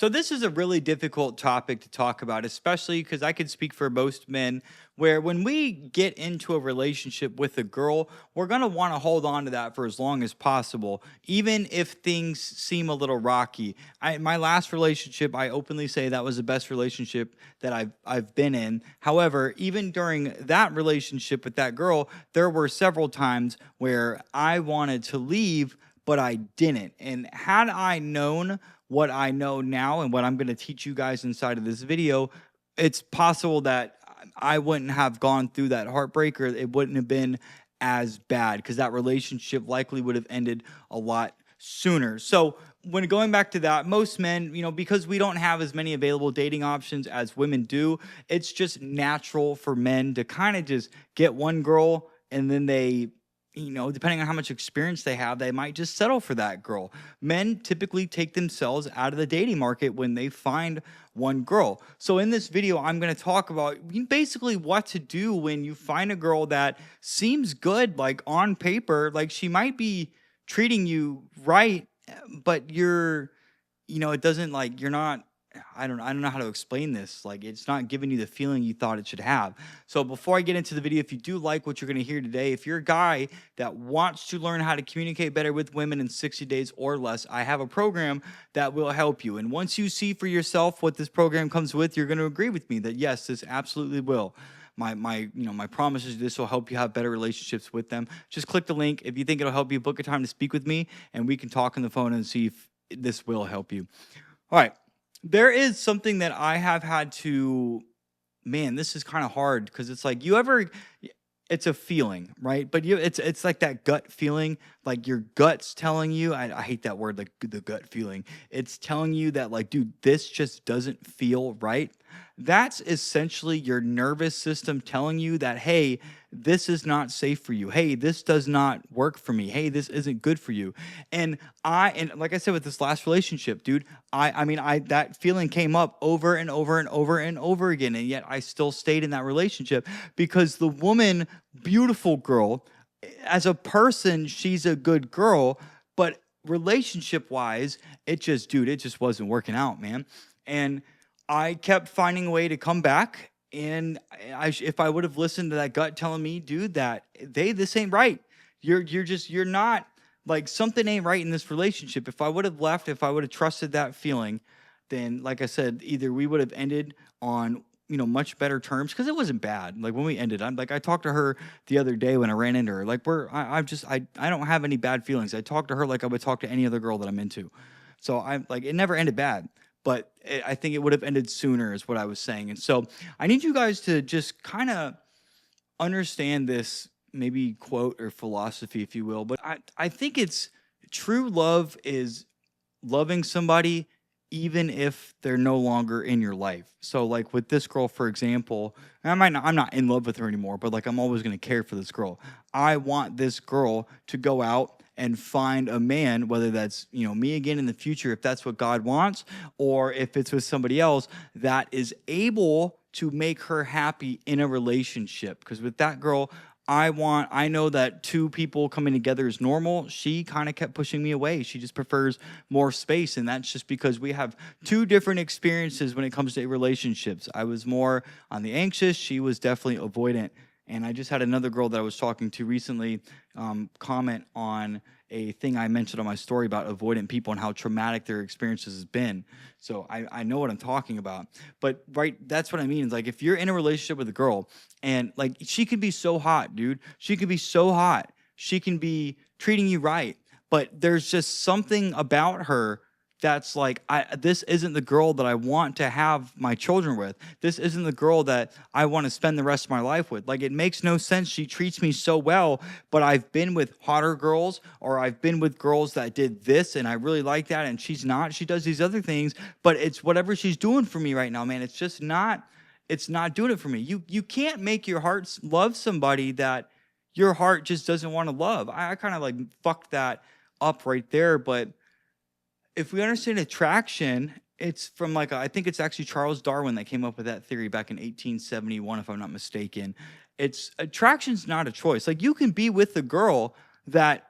So this is a really difficult topic to talk about, especially because I could speak for most men, where when we get into a relationship with a girl, we're going to want to hold on to that for as long as possible, even if things seem a little rocky. My last relationship, I openly say that was the best relationship that I've been in. However, even during that relationship with that girl, there were several times where I wanted to leave, but I didn't. And had I known what I know now and what I'm going to teach you guys inside of this video, it's possible that I wouldn't have gone through that heartbreak, or it wouldn't have been as bad because that relationship likely would have ended a lot sooner. So, when going back to that, most men, because we don't have as many available dating options as women do, it's just natural for men to kind of just get one girl and then depending on how much experience they have, they might just settle for that girl. Men typically take themselves out of the dating market when they find one girl. So in this video, I'm going to talk about basically what to do when you find a girl that seems good, like on paper, like she might be treating you right, but it doesn't, like, you're not. I don't know how to explain this. Like, it's not giving you the feeling you thought it should have. So before I get into the video, if you do like what you're going to hear today, if you're a guy that wants to learn how to communicate better with women in 60 days or less, I have a program that will help you. And once you see for yourself what this program comes with, you're going to agree with me that yes, this absolutely will. My promise is this will help you have better relationships with them. Just click the link. If you think it'll help you, book a time to speak with me and we can talk on the phone and see if this will help you. All right. There is something that I have had to, man, this is kind of hard because it's like it's a feeling, right? But it's like that gut feeling, like your gut's telling you. I hate that word, like the gut feeling. It's telling you that, like, dude, this just doesn't feel right. That's essentially your nervous system telling you that, hey, this is not safe for you. Hey, this does not work for me. Hey, this isn't good for you. And like I said with this last relationship, dude, I that feeling came up over and over and over and over again, and yet I still stayed in that relationship because the woman, beautiful girl, as a person, she's a good girl, but relationship wise, it just wasn't working out, man. And I kept finding a way to come back. And if I would have listened to that gut telling me, dude, that this ain't right. You're not, like, something ain't right in this relationship. If I would have left, if I would have trusted that feeling, then, like I said, either we would have ended on, much better terms, because it wasn't bad. Like, when we ended, I talked to her the other day when I ran into her. Like, I don't have any bad feelings. I talked to her like I would talk to any other girl that I'm into. So I'm like, it never ended bad, but I think it would have ended sooner, is what I was saying. And so I need you guys to just kind of understand this, maybe quote or philosophy, if you will. But I think it's true love is loving somebody even if they're no longer in your life. So, like, with this girl, for example, I'm not in love with her anymore, but, like, I'm always going to care for this girl. I want this girl to go out and find a man, whether that's, me again in the future, if that's what God wants, or if it's with somebody else that is able to make her happy in a relationship. Because with that girl, I know that two people coming together is normal. She kind of kept pushing me away. She just prefers more space. And that's just because we have two different experiences when it comes to relationships. I was more on the anxious. She was definitely avoidant. And I just had another girl that I was talking to recently comment on a thing I mentioned on my story about avoidant people and how traumatic their experiences has been. So I know what I'm talking about. But right, that's what I mean. It's like, if you're in a relationship with a girl and, like, she could be so hot, dude. She could be so hot. She can be treating you right. But there's just something about her that's like, this isn't the girl that I want to have my children with. This isn't the girl that I want to spend the rest of my life with. Like, it makes no sense. She treats me so well, but I've been with hotter girls, or I've been with girls that did this and I really like that, and she's not. She does these other things, but it's whatever she's doing for me right now, man. It's not doing it for me. You can't make your heart love somebody that your heart just doesn't want to love. I kind of, like, fucked that up right there, but if we understand attraction, it's from, like, I think it's actually Charles Darwin that came up with that theory back in 1871, if I'm not mistaken. It's attraction's not a choice. Like, you can be with a girl that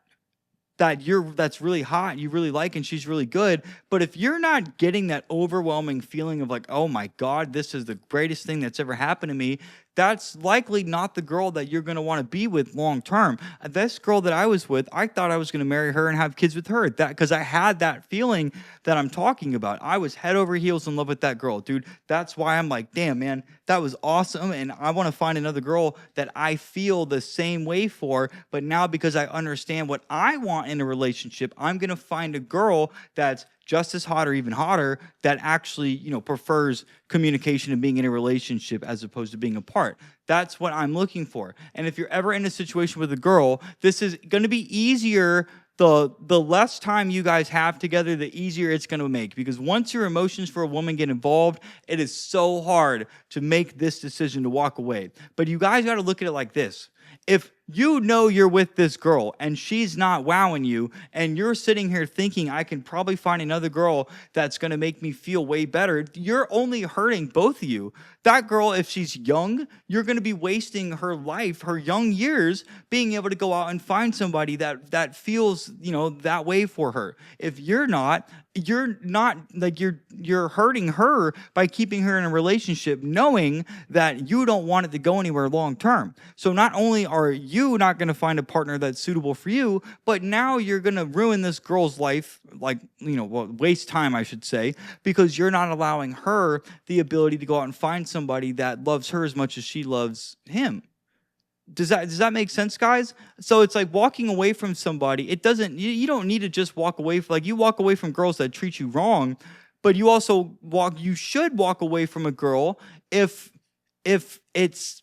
that's really hot, you really like, and she's really good. But if you're not getting that overwhelming feeling of like, oh my God, this is the greatest thing that's ever happened to me, that's likely not the girl that you're going to want to be with long term. This girl that I was with, I thought I was going to marry her and have kids with her. That because I had that feeling that I'm talking about. I was head over heels in love with that girl, dude. That's why I'm like, damn, man, that was awesome. And I want to find another girl that I feel the same way for. But now because I understand what I want in a relationship, I'm going to find a girl that's just as hot or even hotter that actually, prefers communication and being in a relationship as opposed to being apart. That's what I'm looking for. And if you're ever in a situation with a girl, this is going to be easier. The less time you guys have together, the easier it's going to make. Because once your emotions for a woman get involved, it is so hard to make this decision to walk away. But you guys got to look at it like this. If you know you're with this girl and she's not wowing you and you're sitting here thinking I can probably find another girl that's going to make me feel way better, you're only hurting both of you. That girl, if she's young, you're going to be wasting her life, her young years, being able to go out and find somebody that feels, that way for her. If you're not like you're hurting her by keeping her in a relationship knowing that you don't want it to go anywhere long term. So not only are you not going to find a partner that's suitable for you, but now you're going to ruin this girl's life, waste time, I should say, because you're not allowing her the ability to go out and find somebody that loves her as much as she loves him. Does that make sense, guys? So it's like walking away from somebody. It doesn't. You don't need to just walk away. You walk away from girls that treat you wrong, but you also You should walk away from a girl if it's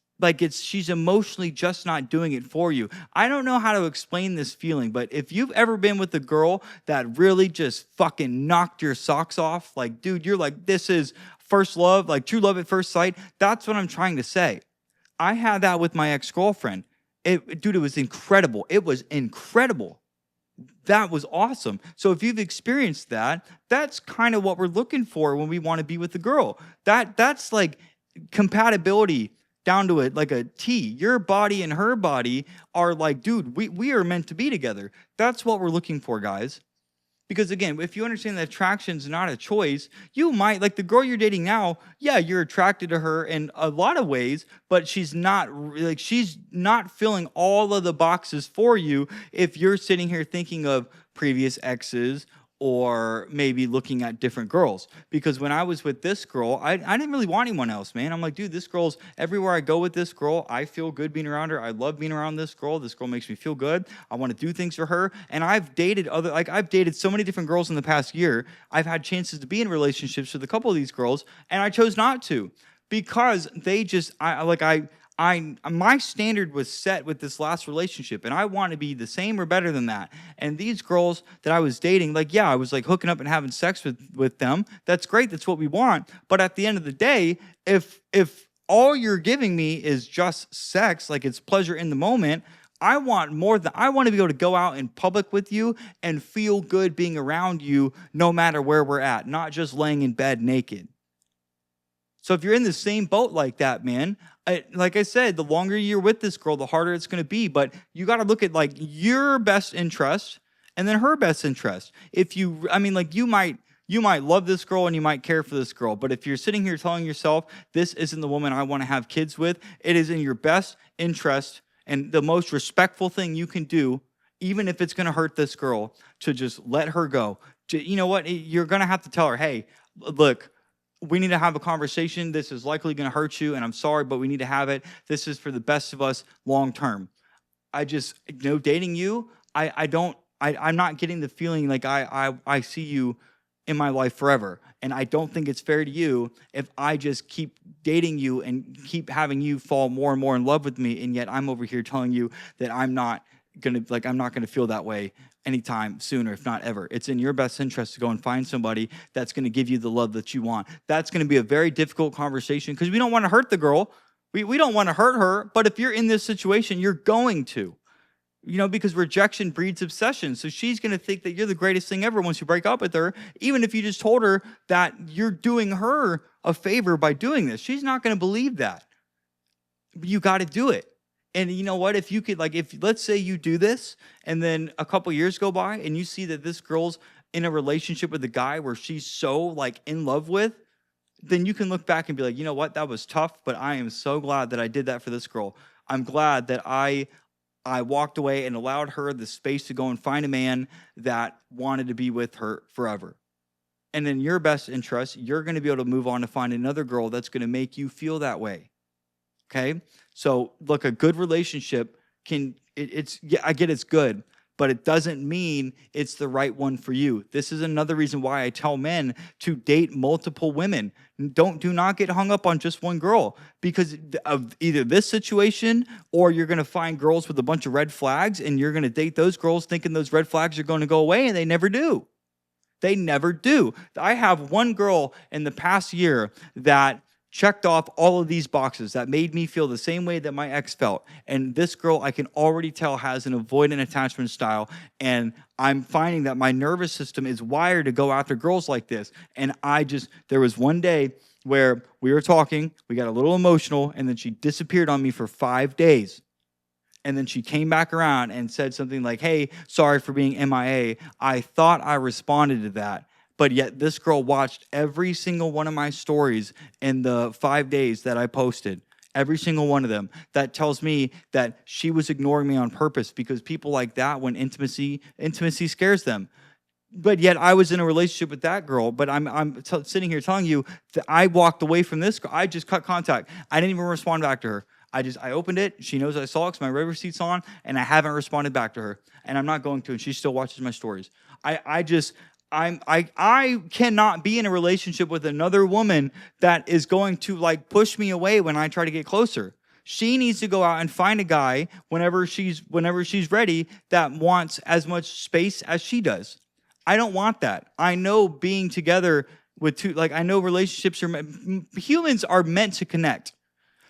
she's emotionally just not doing it for you. I don't know how to explain this feeling, but if you've ever been with a girl that really just fucking knocked your socks off, like, dude, you're like, this is first love, like true love at first sight. That's what I'm trying to say. I had that with my ex-girlfriend. It was incredible. It was incredible. That was awesome. So if you've experienced that, that's kind of what we're looking for when we want to be with a girl. That's like compatibility down to it, like a T. Your body and her body are like, dude, we are meant to be together. That's what we're looking for, guys. Because again, if you understand that attraction is not a choice, you might, like the girl you're dating now, yeah, you're attracted to her in a lot of ways, but she's not filling all of the boxes for you if you're sitting here thinking of previous exes or maybe looking at different girls. Because when I was with this girl, I didn't really want anyone else, man. I'm like, dude, this girl's everywhere I go with this girl. I feel good being around her. I love being around this girl. This girl makes me feel good. I want to do things for her. And I've dated so many different girls in the past year. I've had chances to be in relationships with a couple of these girls, and I chose not to because they just, my standard was set with this last relationship, and I want to be the same or better than that. And these girls that I was dating, I was like hooking up and having sex with them. That's great. That's what we want. But at the end of the day, if all you're giving me is just sex, like it's pleasure in the moment, I want more than I want to be able to go out in public with you and feel good being around you no matter where we're at, not just laying in bed naked. So if you're in the same boat like that, man, like I said, the longer you're with this girl, the harder it's going to be. But you got to look at like your best interest and then her best interest. You might love this girl and you might care for this girl. But if you're sitting here telling yourself, this isn't the woman I want to have kids with, it is in your best interest and the most respectful thing you can do, even if it's going to hurt this girl, to just let her go. You know what? You're going to have to tell her, hey, look, we need to have a conversation. This is likely going to hurt you, and I'm sorry, but we need to have it. This is for the best of us long term. Dating you, I'm not getting the feeling like I see you in my life forever. And I don't think it's fair to you if I just keep dating you and keep having you fall more and more in love with me, and yet I'm over here telling you that I'm not gonna feel that way anytime sooner, if not ever. It's in your best interest to go and find somebody that's gonna give you the love that you want. That's gonna be a very difficult conversation because we don't want to hurt the girl. We don't want to hurt her, but if you're in this situation, you're going to. Because rejection breeds obsession. So she's going to think that you're the greatest thing ever once you break up with her, even if you just told her that you're doing her a favor by doing this. She's not going to believe that. You got to do it. And you know what? If you could, like, if let's say you do this and then a couple years go by and you see that this girl's in a relationship with a guy where she's so like in love with, then you can look back and be like, you know what? That was tough, but I am so glad that I did that for this girl. I'm glad that I walked away and allowed her the space to go and find a man that wanted to be with her forever. And in your best interest, you're going to be able to move on to find another girl that's going to make you feel that way. Okay? So, look, a good relationship it's yeah, I get it's good, but it doesn't mean it's the right one for you. This is another reason why I tell men to date multiple women. Do not get hung up on just one girl, because of either this situation, or you're going to find girls with a bunch of red flags and you're going to date those girls thinking those red flags are going to go away, and they never do. They never do. I have one girl in the past year that checked off all of these boxes that made me feel the same way that my ex felt. And this girl, I can already tell, has an avoidant attachment style. And I'm finding that my nervous system is wired to go after girls like this. And there was one day where we were talking, we got a little emotional, and then she disappeared on me for 5 days. And then she came back around and said something like, hey, sorry for being MIA. I thought I responded to that. But yet this girl watched every single one of my stories in the 5 days that I posted, every single one of them. That tells me that she was ignoring me on purpose, because people like that, when intimacy scares them. But yet I was in a relationship with that girl, but I'm sitting here telling you that I walked away from this girl. I just cut contact. I didn't even respond back to her. I opened it. She knows I saw it because my red receipt's on, and I haven't responded back to her. And I'm not going to, and she still watches my stories. I cannot be in a relationship with another woman that is going to like push me away when I try to get closer. She needs to go out and find a guy whenever she's ready that wants as much space as she does. I don't want that. I know being together with two, like I know relationships humans are meant to connect.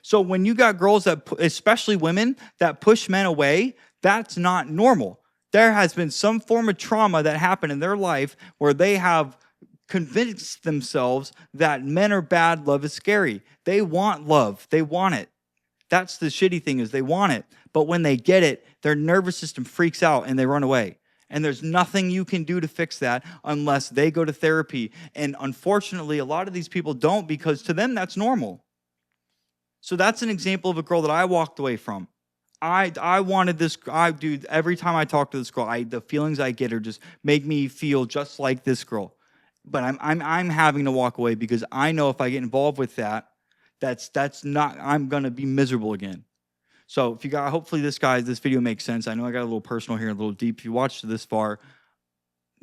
So when you got girls that, especially women, that push men away, that's not normal. There has been some form of trauma that happened in their life where they have convinced themselves that men are bad, love is scary. They want love. They want it. That's the shitty thing, is they want it. But when they get it, their nervous system freaks out and they run away. And there's nothing you can do to fix that unless they go to therapy. And unfortunately, a lot of these people don't, because to them, that's normal. So that's an example of a girl that I walked away from. I wanted this. Dude, every time I talk to this girl, the feelings I get are just make me feel just like this girl. But I'm having to walk away, because I know if I get involved with that, that's not. I'm gonna be miserable again. So if you got, hopefully this video makes sense. I know I got a little personal here, a little deep. If you watched this far,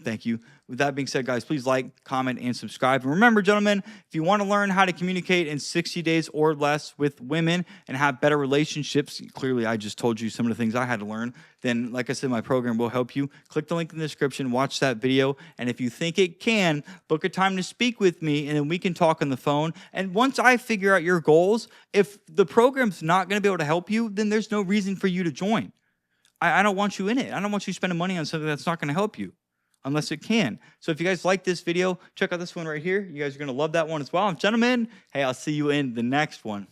thank you. With that being said, guys, please like, comment, and subscribe. And remember, gentlemen, if you want to learn how to communicate in 60 days or less with women and have better relationships, clearly I just told you some of the things I had to learn, then like I said, my program will help you. Click the link in the description, watch that video, and if you think it can, book a time to speak with me, and then we can talk on the phone. And once I figure out your goals, if the program's not going to be able to help you, then there's no reason for you to join. I don't want you in it. I don't want you spending money on something that's not going to help you, unless it can. So if you guys like this video, check out this one right here. You guys are going to love that one as well. And gentlemen, hey, I'll see you in the next one.